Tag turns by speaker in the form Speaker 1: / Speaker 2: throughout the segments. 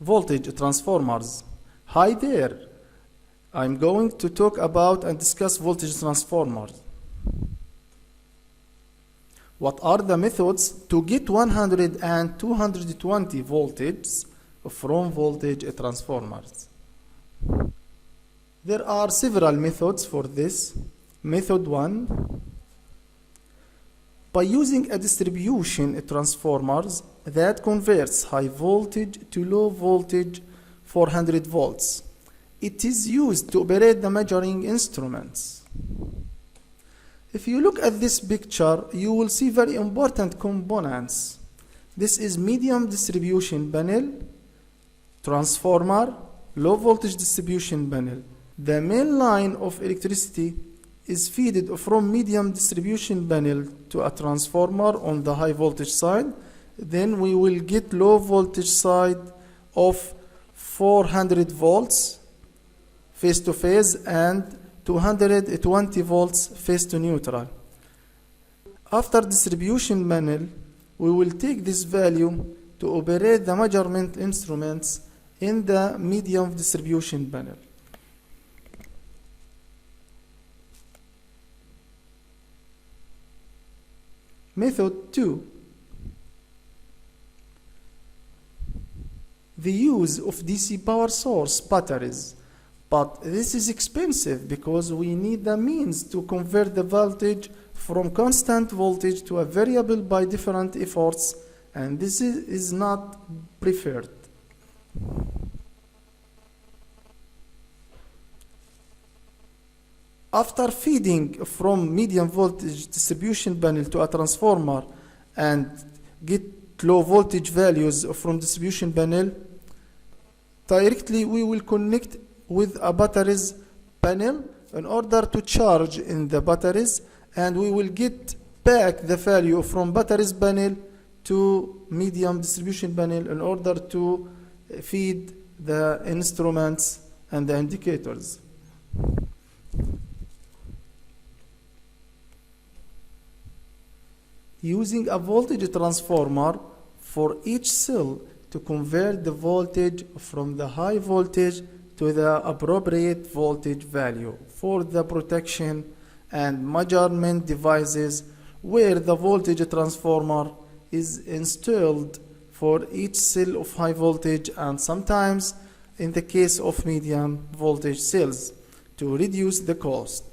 Speaker 1: voltage transformers. Hi there. I'm going to talk about and discuss voltage transformers. What are the methods to get 100 and 220 voltage from voltage transformers? There are several methods for this. Method 1, by using a distribution transformers that converts high voltage to low voltage 400 volts. It is used to operate the measuring instruments. If you look at this picture, you will see very important components. This is medium distribution panel, transformer, low voltage distribution panel. The main line of electricity is fed from medium distribution panel to a transformer on the high voltage side. Then we will get low voltage side of 400 volts face to phase and 220 volts phase to neutral. After distribution panel, we will take this value to operate the measurement instruments in the medium distribution panel. Method 2. The use of DC power source batteries. But this is expensive because we need the means to convert the voltage from constant voltage to a variable by different efforts, and this is not preferred. After feeding from medium voltage distribution panel to a transformer and get low voltage values from distribution panel, directly we will connect with a batteries panel in order to charge in the batteries, and we will get back the value from batteries panel to medium distribution panel in order to feed the instruments and the indicators. Using a voltage transformer for each cell to convert the voltage from the high voltage to the appropriate voltage value for the protection and measurement devices where the voltage transformer is installed for each cell of high voltage, and sometimes in the case of medium voltage cells to reduce the cost.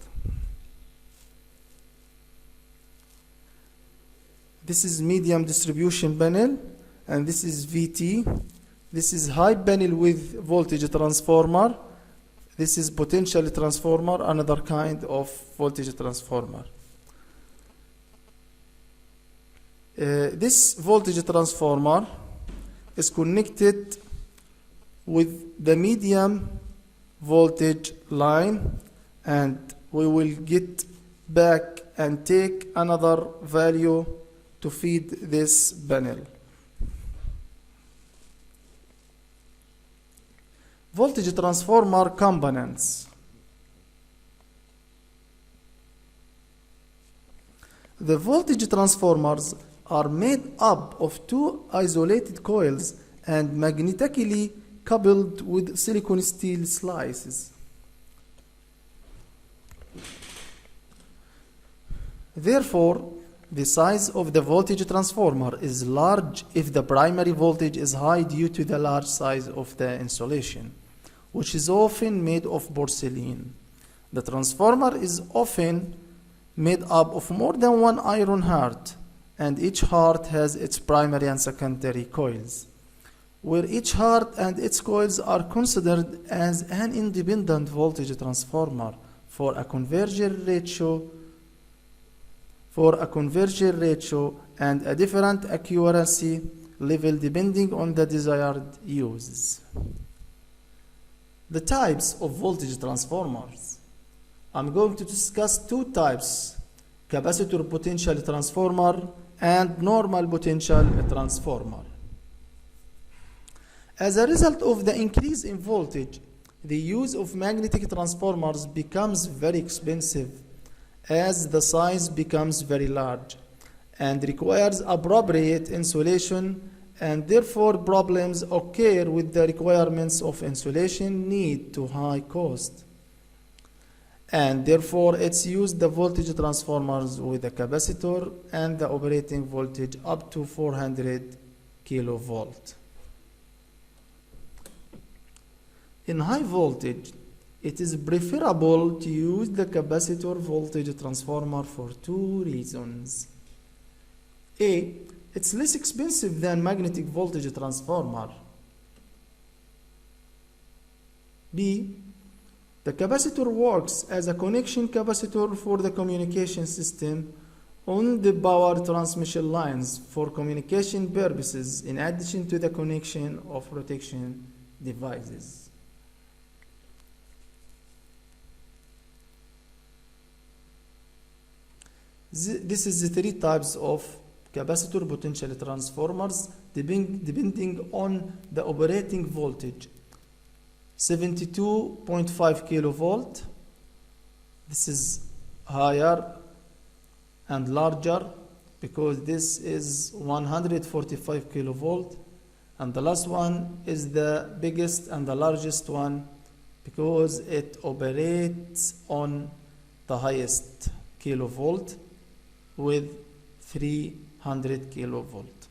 Speaker 1: This is medium distribution panel, and this is VT. This is high panel with voltage transformer. This is potential transformer, another kind of voltage transformer. This voltage transformer is connected with the medium voltage line, and we will get back and take another value to feed this panel. Voltage transformer components. The voltage transformers are made up of two isolated coils and magnetically coupled with silicon steel slices. Therefore, the size of the voltage transformer is large if the primary voltage is high due to the large size of the insulation, which is often made of porcelain. The transformer is often made up of more than one iron heart, and each heart has its primary and secondary coils, where each heart and its coils are considered as an independent voltage transformer for a conversion ratio and a different accuracy level depending on the desired uses. The types of voltage transformers. I'm going to discuss two types: capacitor potential transformer and normal potential transformer. As a result of the increase in voltage, the use of magnetic transformers becomes very expensive as the size becomes very large and requires appropriate insulation and therefore problems occur with the requirements of insulation need to high cost. And therefore it's used the voltage transformers with a capacitor and the operating voltage up to 400 kilovolt. In high voltage, it is preferable to use the capacitor voltage transformer for two reasons. A, it's less expensive than magnetic voltage transformer. B, the capacitor works as a connection capacitor for the communication system on the power transmission lines for communication purposes in addition to the connection of protection devices. This is the three types of capacitor potential transformers depending on the operating voltage. 72.5 kilovolt, this is higher and larger because this is 145 kilovolt, and the last one is the biggest and the largest one because it operates on the highest kilovolt with 300 kilovolt.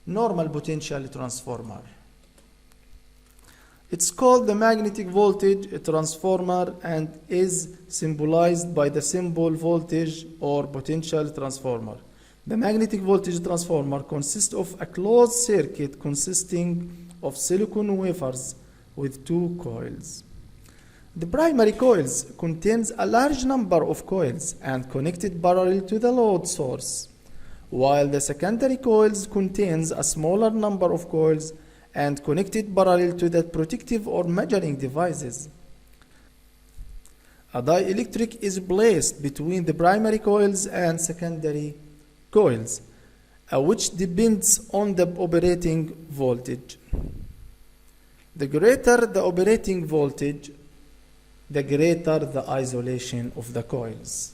Speaker 1: Normal potential transformer. It's called the magnetic voltage transformer and is symbolized by the symbol voltage or potential transformer. The magnetic voltage transformer consists of a closed circuit consisting of silicon wafers with two coils. The primary coils contains a large number of coils and connected parallel to the load source, while the secondary coils contains a smaller number of coils and connected parallel to the protective or measuring devices. A dielectric is placed between the primary coils and secondary coils, which depends on the operating voltage. The greater the operating voltage, the greater the isolation of the coils.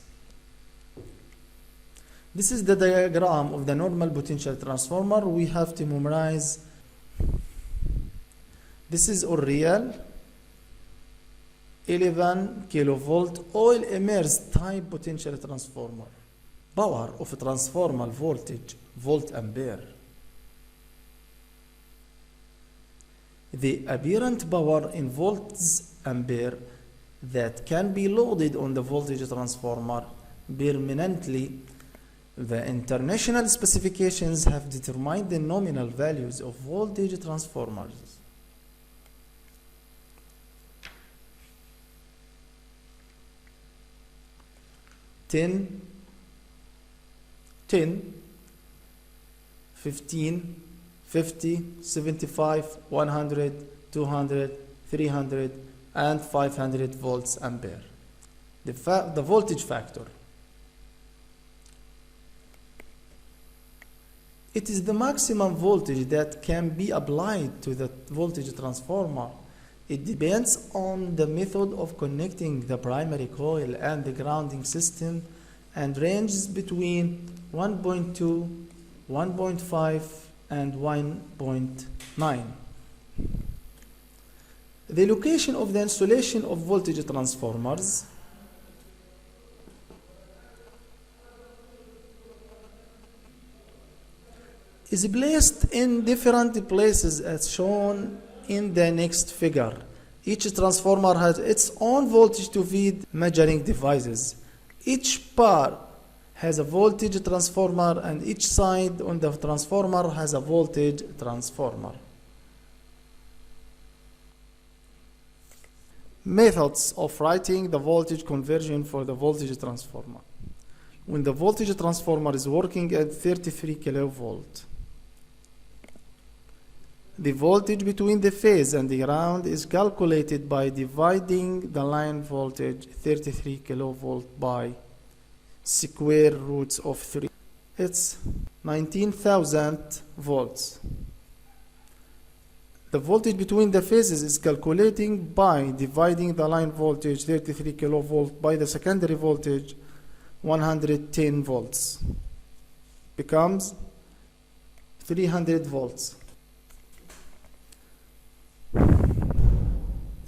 Speaker 1: This is the diagram of the normal potential transformer. We have to memorize. This is real 11 kilovolt oil immersed type potential transformer. Power of a transformer voltage, volt ampere. The apparent power in volts ampere that can be loaded on the voltage transformer permanently. The international specifications have determined the nominal values of voltage transformers. Ten, 15, 50, 75, 100, 200, 300, and 500 volts ampere. The voltage factor. It is the maximum voltage that can be applied to the voltage transformer. It depends on the method of connecting the primary coil and the grounding system and ranges between 1.2, 1.5, and 1.9. The location of the installation of voltage transformers. Is placed in different places as shown in the next figure. Each transformer has its own voltage to feed measuring devices. Each bar has a voltage transformer and each side on the transformer has a voltage transformer. Methods of writing the voltage conversion for the voltage transformer. When the voltage transformer is working at 33 kilovolt, the voltage between the phase and the ground is calculated by dividing the line voltage 33 kilovolt by square roots of 3. It's 19,000 volts. The voltage between the phases is calculating by dividing the line voltage 33 kilovolt by the secondary voltage 110 volts. Becomes 300 volts.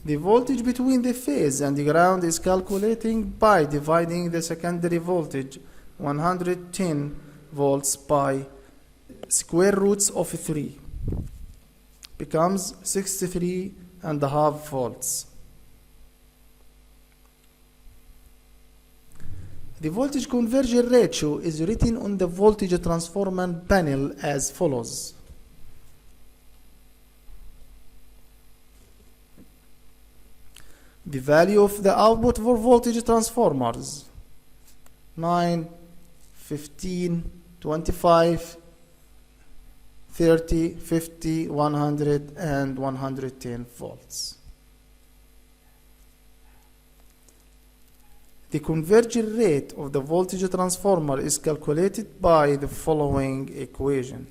Speaker 1: The voltage between the phase and the ground is calculated by dividing the secondary voltage 110 volts by square roots of 3. Becomes 63.5 volts. The voltage conversion ratio is written on the voltage transformer panel as follows. The value of the output for voltage transformers 9, 15, 25, 30, 50, 100 and 110 volts. The conversion rate of the voltage transformer is calculated by the following equation.